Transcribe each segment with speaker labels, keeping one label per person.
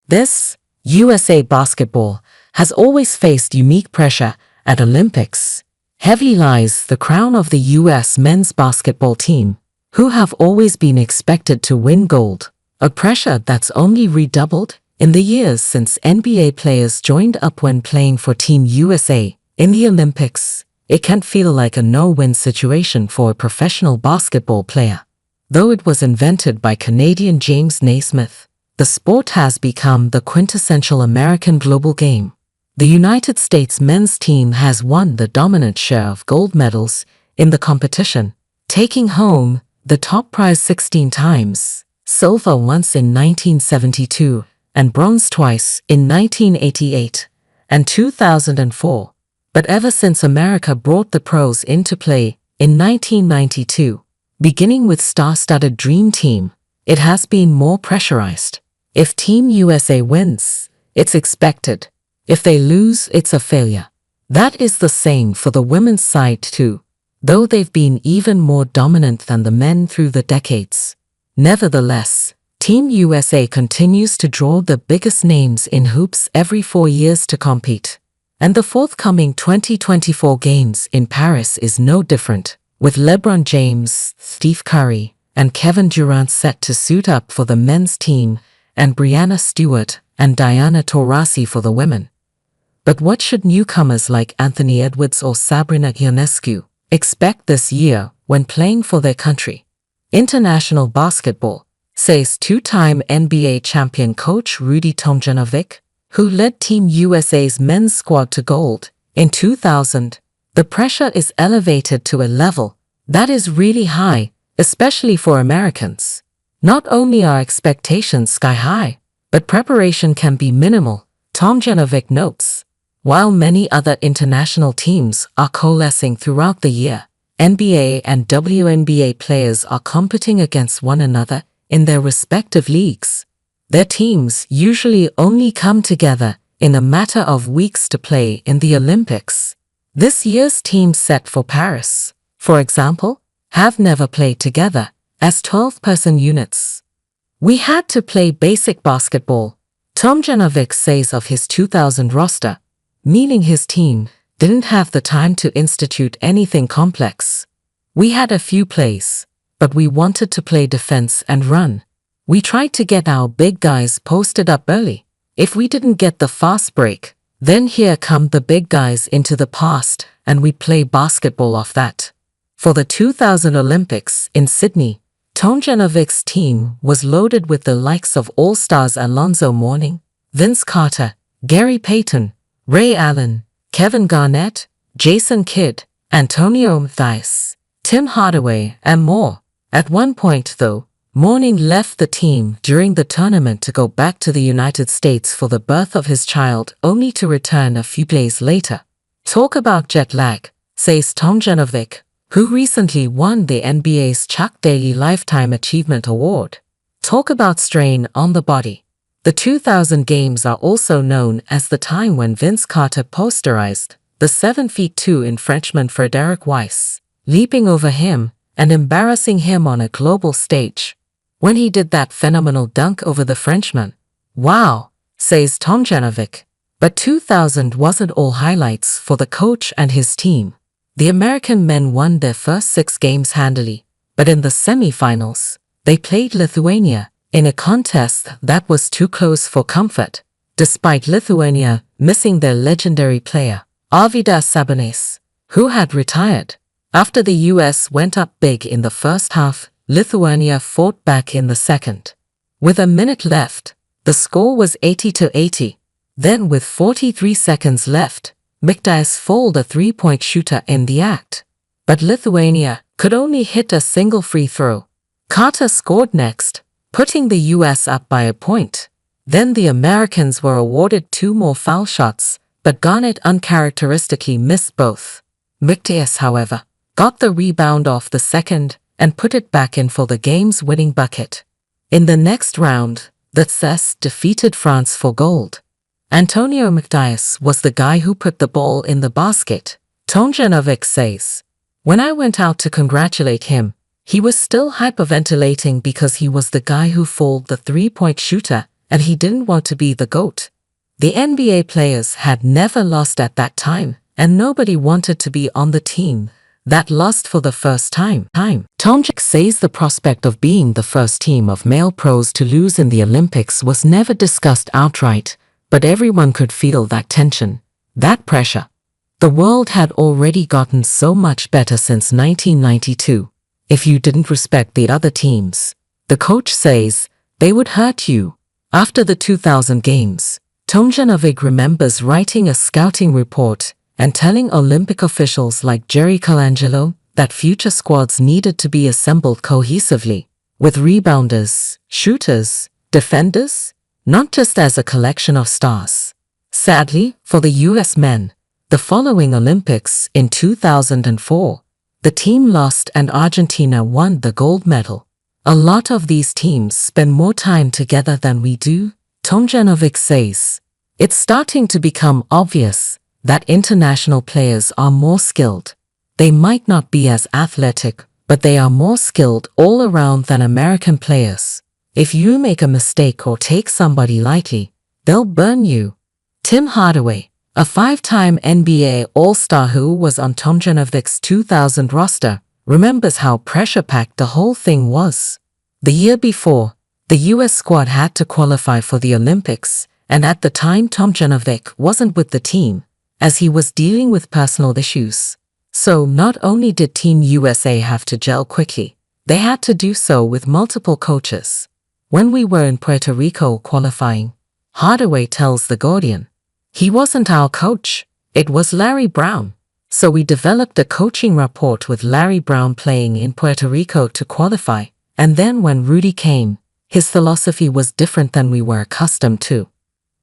Speaker 1: This, USA basketball, has always faced unique pressure at Olympics. Heavily lies the crown of the US men's basketball team, who have always been expected to win gold, a pressure that's only redoubled in the years since NBA players joined Upwhen playing for Team USA in the Olympics. It can feel like a no-win situation for a professional basketball player. Though it was invented by Canadian James Naismith, the sport has become the quintessential American global game. The United States men's team has won the dominant share of gold medals in the competition, taking home the top prize 16 times, silver once in 1972 and bronze twice in 1988 and 2004. But ever since America brought the pros into play in 1992, beginning with star-studded Dream Team, it has been more pressurized. If Team USA wins, it's expected. If they lose, it's a failure. That is the same for the women's side too, though they've been even more dominant than the men through the decades. Nevertheless, Team USA continues to draw the biggest names in hoops every 4 years to compete. And the forthcoming 2024 Games in Paris is no different, with LeBron James, Steph Curry, and Kevin Durant set to suit up for the men's team, and Breanna Stewart and Diana Taurasi for the women. But what should newcomers like Anthony Edwards or Sabrina Ionescu expect this year when playing for their country? International basketball, says two-time NBA champion coach Rudy Tomjanovich, who led Team USA's men's squad to gold in 2000. The pressure is elevated to a level that is really high, especially for Americans. Not only are expectations sky high, but preparation can be minimal, Tomjanovich notes. While many other international teams are coalescing throughout the year, NBA and WNBA players are competing against one another in their respective leagues. Their teams usually only come together in a matter of weeks to play in the Olympics. This year's teams set for Paris, for example, have never played together as 12-person units. We had to play basic basketball, Tomjanovich says of his 2000 roster, meaning his team didn't have the time to institute anything complex. We had a few plays, but we wanted to play defense and run. We tried to get our big guys posted up early. If we didn't get the fast break, then here come the big guys into the past and we play basketball off that. For the 2000 Olympics in Sydney, Tomjanovich's team was loaded with the likes of all-stars Alonzo Mourning, Vince Carter, Gary Payton, Ray Allen, Kevin Garnett, Jason Kidd, Antonio Mathias, Tim Hardaway, and more. At one point, though, Mourning left the team during the tournament to go back to the United States for the birth of his child, only to return a few days later. Talk about jet lag, says Tomjanovich, who recently won the NBA's Chuck Daly Lifetime Achievement Award. Talk about strain on the body. The 2000 Games are also known as the time when Vince Carter posterized the 7'2" Frenchman Frédéric Weiss, leaping over him and embarrassing him on a global stage. When he did that phenomenal dunk over the Frenchman. Wow, says Tomjanovich. But 2000 wasn't all highlights for the coach and his team. The American men won their first 6 games handily, but in the semi-finals, they played Lithuania in a contest that was too close for comfort, despite Lithuania missing their legendary player, Arvydas Sabonis, who had retired. After the US went up big in the first half, Lithuania fought back in the second. With a minute left, the score was 80-80. Then with 43 seconds left, Mathias fouled a three-point shooter in the act. But Lithuania could only hit a single free throw. Carter scored next, putting the US up by a point. Then the Americans were awarded 2 more foul shots, but Garnett uncharacteristically missed both. Mathias, however, got the rebound off the second and put it back in for the game's winning bucket. In the next round, the CS defeated France for gold. Antonio Mathias was the guy who put the ball in the basket, Tomjanovich says. When I went out to congratulate him, he was still hyperventilating because he was the guy who fouled the three-point shooter and he didn't want to be the GOAT. The NBA players had never lost at that time, and nobody wanted to be on the team that lost for the first time. Tomjanovich says the prospect of being the first team of male pros to lose in the Olympics was never discussed outright, but everyone could feel that tension, that pressure. The world had already gotten so much better since 1992. If you didn't respect the other teams, the coach says, they would hurt you. After the 2000 games, Tomjanovich remembers writing a scouting report and telling Olympic officials like Jerry Colangelo that future squads needed to be assembled cohesively, with rebounders, shooters, defenders, not just as a collection of stars. Sadly, for the US men, the following Olympics in 2004, the team lost and Argentina won the gold medal. A lot of these teams spend more time together than we do, Tomjanovich says. It's starting to become obvious that international players are more skilled. They might not be as athletic, but they are more skilled all around than American players. If you make a mistake or take somebody lightly, they'll burn you. Tim Hardaway, a 5-time NBA All-Star who was on Tomjanovich's 2000 roster, remembers how pressure-packed the whole thing was. The year before, the US squad had to qualify for the Olympics, and at the time Tomjanovich wasn't with the team, as he was dealing with personal issues. So not only did Team USA have to gel quickly, they had to do so with multiple coaches. When we were in Puerto Rico qualifying, Hardaway tells The Guardian, he wasn't our coach, it was Larry Brown. So we developed a coaching rapport with Larry Brown playing in Puerto Rico to qualify, and then when Rudy came, his philosophy was different than we were accustomed to.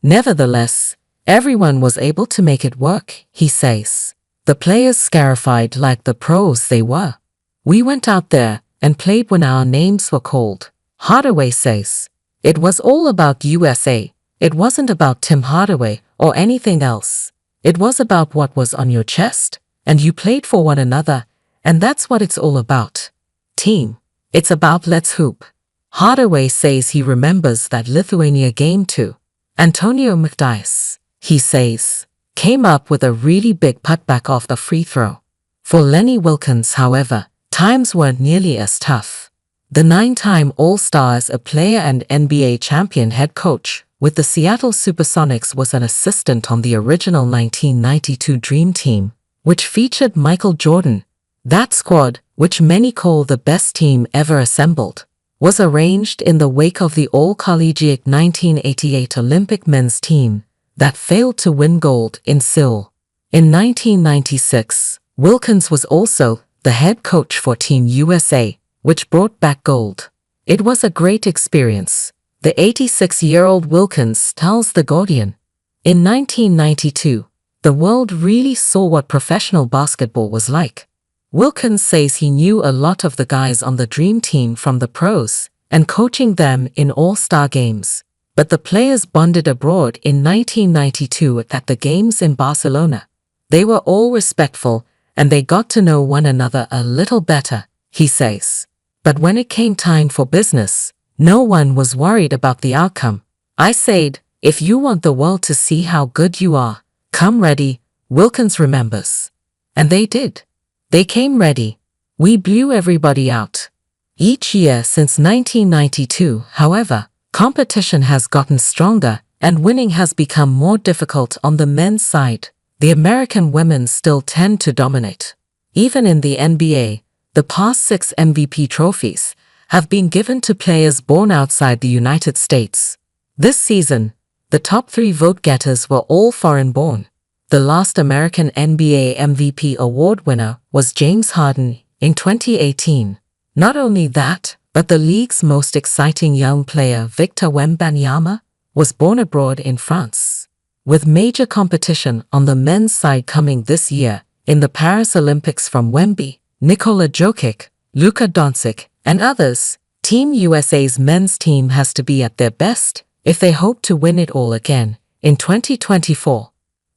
Speaker 1: Nevertheless, everyone was able to make it work, he says. The players scarified like the pros they were. We went out there and played when our names were called, Hardaway says. It was all about USA. It wasn't about Tim Hardaway or anything else. It was about what was on your chest, and you played for one another, and that's what it's all about. Team. It's about let's hoop. Hardaway says he remembers that Lithuania game too. Antonio McDyess, he says, came up with a really big putback off the free throw. For Lenny Wilkens, however, times weren't nearly as tough. The 9-time All-Star as a player and NBA champion head coach with the Seattle Supersonics was an assistant on the original 1992 Dream Team, which featured Michael Jordan. That squad, which many call the best team ever assembled, was arranged in the wake of the all-collegiate 1988 Olympic men's team that failed to win gold in Seoul. In 1996, Wilkens was also the head coach for Team USA, which brought back gold. It was a great experience, the 86-year-old Wilkens tells The Guardian. In 1992, the world really saw what professional basketball was like. Wilkens says he knew a lot of the guys on the Dream Team from the pros and coaching them in all-star games, but the players bonded abroad in 1992 at the games in Barcelona. They were all respectful and they got to know one another a little better, he says. But when it came time for business, no one was worried about the outcome. I said, if you want the world to see how good you are, come ready, Wilkens remembers. And they did. They came ready. We blew everybody out. Each year since 1992, however, competition has gotten stronger and winning has become more difficult on the men's side. The American women still tend to dominate. Even in the NBA, the past 6 MVP trophies have been given to players born outside the United States. This season, the top 3 vote-getters were all foreign-born. The last American NBA MVP award winner was James Harden in 2018. Not only that, but the league's most exciting young player, Victor Wembanyama, was born abroad in France. With major competition on the men's side coming this year in the Paris Olympics from Wemby, Nikola Jokic, Luka Doncic, and others, Team USA's men's team has to be at their best if they hope to win it all again in 2024.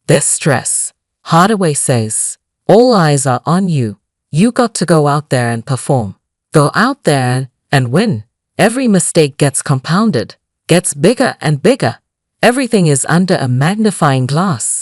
Speaker 1: There's stress. Hardaway says, all eyes are on you. You got to go out there and perform. Go out there and win. Every mistake gets compounded. gets bigger and bigger. Everything is under a magnifying glass.